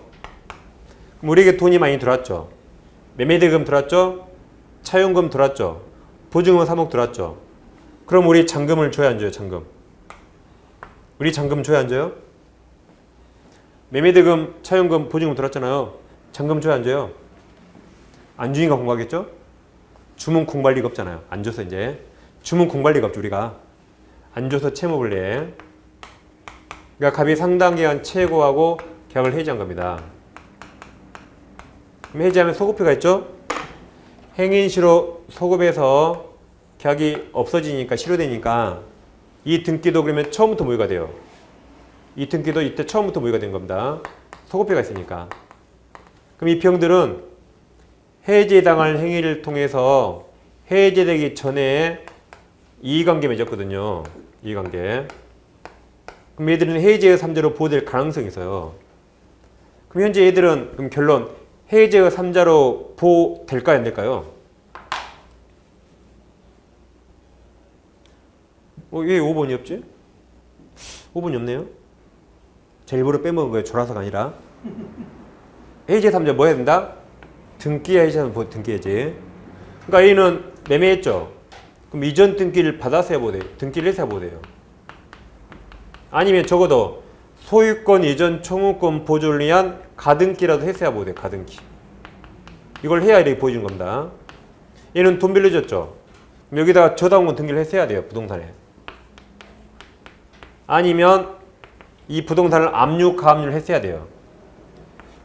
그럼 우리에게 돈이 많이 들어왔죠. 매매대금 들어왔죠. 차용금 들어왔죠. 보증금 3억 들어왔죠. 그럼 우리 잔금을 줘야 안 줘요? 잔금. 우리 잔금 줘야 안 줘요? 매매대금, 차용금, 보증금 들어왔잖아요. 잔금 줘야 안 줘요? 안 주니까 공부하겠죠? 주면 공부할 리가 없잖아요. 안 줘서 이제. 주면 공부할 리가 없죠. 우리가. 안 줘서 채무를 내. 그러니까 갑이 상당 기간 최고하고 계약을 해지한 겁니다. 그럼 해지하면 소급표가 있죠? 행인시로 소급해서 계약이 없어지니까 실효되니까 이 등기도 그러면 처음부터 모의가 돼요. 이 등기도 이때 처음부터 모의가 된 겁니다. 소급표가 있으니까. 그럼 이 병들은 해제당할 행위를 통해서 해제되기 전에 이의관계 맺었거든요. 이의관계. 그럼 얘들은 해제의 3자로 보호될 가능성이 있어요. 그럼 현재 얘들은 그럼 결론 해제의 3자로 보호될까요? 안 될까요? 왜 5번이 없지? 5번이 없네요. 제 일부러 빼먹은 거예요. 졸아서가 아니라. 해제 3자 뭐 해야 된다? 등기 해제하면 등기 해제. 그러니까 A는 매매했죠. 그럼 이전 등기를 받았어야 보돼요. 등기를 했어야 보돼요. 아니면 적어도 소유권 이전 청구권 보존을 위한 가등기라도 했어야 보돼요. 가등기. 이걸 해야 이렇게 보여주는 겁니다. 얘는 돈 빌려줬죠. 그럼 여기다가 저당권 등기를 했어야 돼요. 부동산에. 아니면 이 부동산을 압류, 가압류를 했어야 돼요.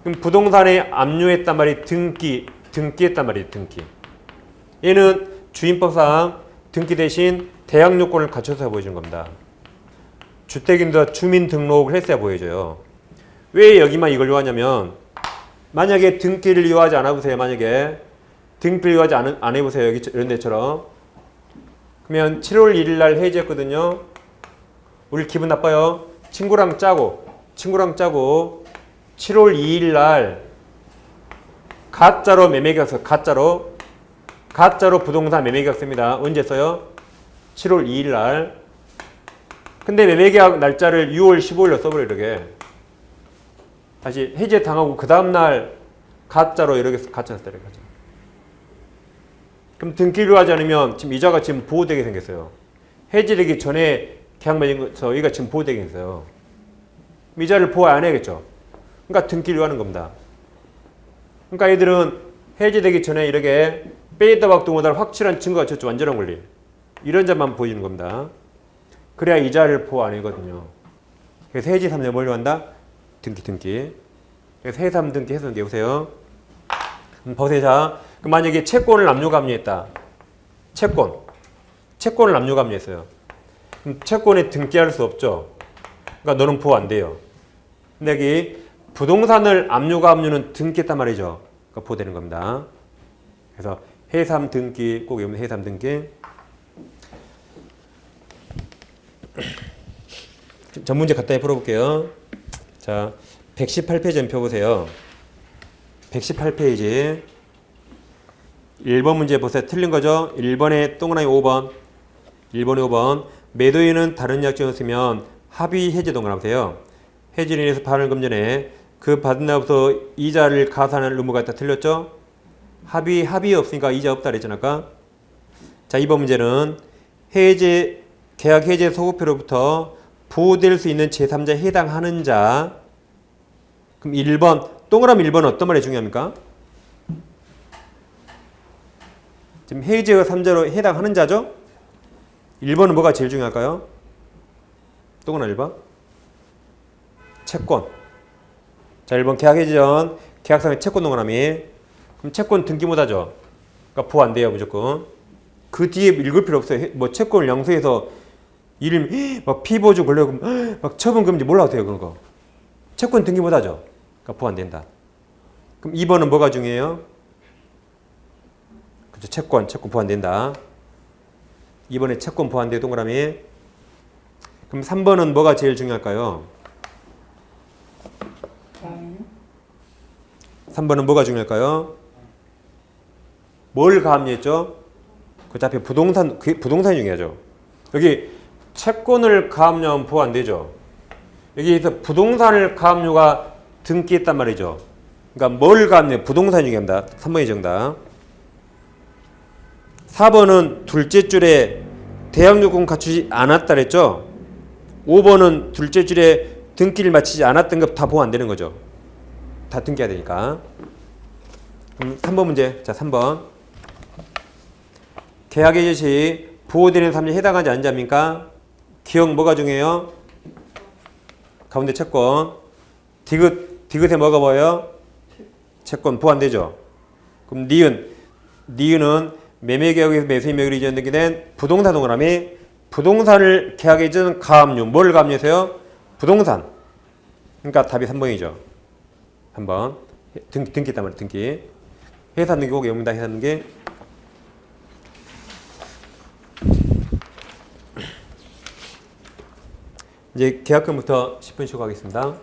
그럼 부동산에 압류했단 말이 등기했단 말이에요. 등기. 얘는 주인법상 등기 대신 대항 요건을 갖춰서 보여주는 겁니다. 주택인도 주민등록을 했어야 보여줘요. 왜 여기만 이걸 요하냐면 만약에 등기를 요하지 않아 보세요. 만약에 등기를 요하지 안 해보세요. 여기 이런 데처럼. 그러면 7월 1일 날 해지했거든요. 우리 기분 나빠요. 친구랑 짜고 7월 2일 날 가짜로 매매계약서 가짜로 부동산 매매계약 씁니다. 언제 써요? 7월 2일 날. 근데 매매계약 날짜를 6월 15일로 써버려 이렇게. 다시 해제 당하고 그 다음날 가짜로 이렇게 가짜 썼다 이렇게. 그럼 등기를 하지 않으면 지금 이자가 지금 보호되게 생겼어요. 해지되기 전에 계약 맺은 거서 여기가 지금 보호되게 생겼어요. 이자를 보호 안 해야겠죠. 그러니까 등기를 하는 겁니다. 그러니까 얘들은 해지되기 전에 이렇게 빼다 박도 못할 확실한 증거가 졌죠. 완전한 권리. 이런 점만 보여주는 겁니다. 그래야 이자를 보호 안 하거든요. 그래서 해지 3년 뭘로 한다? 등기. 그래서 해삼 등기 해서 보세요. 보세요. 자, 그럼 만약에 채권을 압류감리했다. 채권을 압류감리했어요. 그럼 채권에 등기할 수 없죠. 그러니까 너는 보호 안 돼요. 근데 여기 부동산을 압류감류는 등기했단 말이죠. 그러니까 보호되는 겁니다. 그래서 해삼 등기 꼭 외우면 해삼 등기. 전 문제 간단히 풀어볼게요. 자, 118페이지 좀 펴보세요. 118페이지 1번 문제 보세요. 틀린 거죠? 1번에 동그라미 5번 1번에 5번 매도인은 다른 약정을 쓰면 합의 해지 동그라미세요. 해지를 인해서 받은 금전에 그 받은 날부터 이자를 가산할 의무가 있다. 틀렸죠? 합의 없으니까 이자 없다 그랬잖아. 아까 자, 이번 문제는 계약 해제 소급표로부터 보호될 수 있는 제3자에 해당하는 자. 그럼 1번, 동그라미 1번은 어떤 말이 중요합니까? 지금 해제의 3자로 해당하는 자죠? 1번은 뭐가 제일 중요할까요? 동그라미 1번. 채권. 자, 1번 계약 해제 전 계약상의 채권 동그라미. 그럼 채권 등기못하죠? 그러니까 보호 안 돼요, 무조건. 그 뒤에 읽을 필요 없어요. 뭐 채권을 양수해서 이름 막 피보증 걸려고 막 처분 금지 몰라도 돼요, 그런 거. 채권 등기 못하죠. 그러니까 보호 안 된다. 그럼 2번은 뭐가 중요해요? 그렇죠. 채권 보호 안 된다. 2번에 채권 보호 안 돼요, 동그라미. 그럼 3번은 뭐가 제일 중요할까요? 3번은 뭐가 중요할까요? 뭘 가압류했죠? 그 앞에 부동산이 중요하죠. 여기 채권을 가압류하면 보호 안 되죠. 여기서 부동산을 가압류가 등기했단 말이죠. 그러니까 뭘 가압류? 부동산이 중요합니다. 3번이 정답. 4번은 둘째 줄에 대항 요건 갖추지 않았다 그랬죠. 5번은 둘째 줄에 등기를 마치지 않았던 것 다 보호 안 되는 거죠. 다 등기해야 되니까. 그럼 3번 문제. 자, 3번. 계약 해제 시 보호되는 3자 해당하지 않는 자입니까? 기억 뭐가 중요해요? 가운데 채권. 디귿에 뭐가 보여요? 채권 보호 안 되죠. 그럼 니은은 매매계약에서 매수인 명의로 이전되게 된 부동산 동그라미. 부동산을 계약해 준 가압류. 뭘 가압류해서요? 부동산. 그러니까 답이 3번이죠. 3번. 등기 있단 말이에요. 등기. 회사 등기 꼭 외웁니다. 회사 등기. 이제 계약금부터 10분 쉬고 가겠습니다.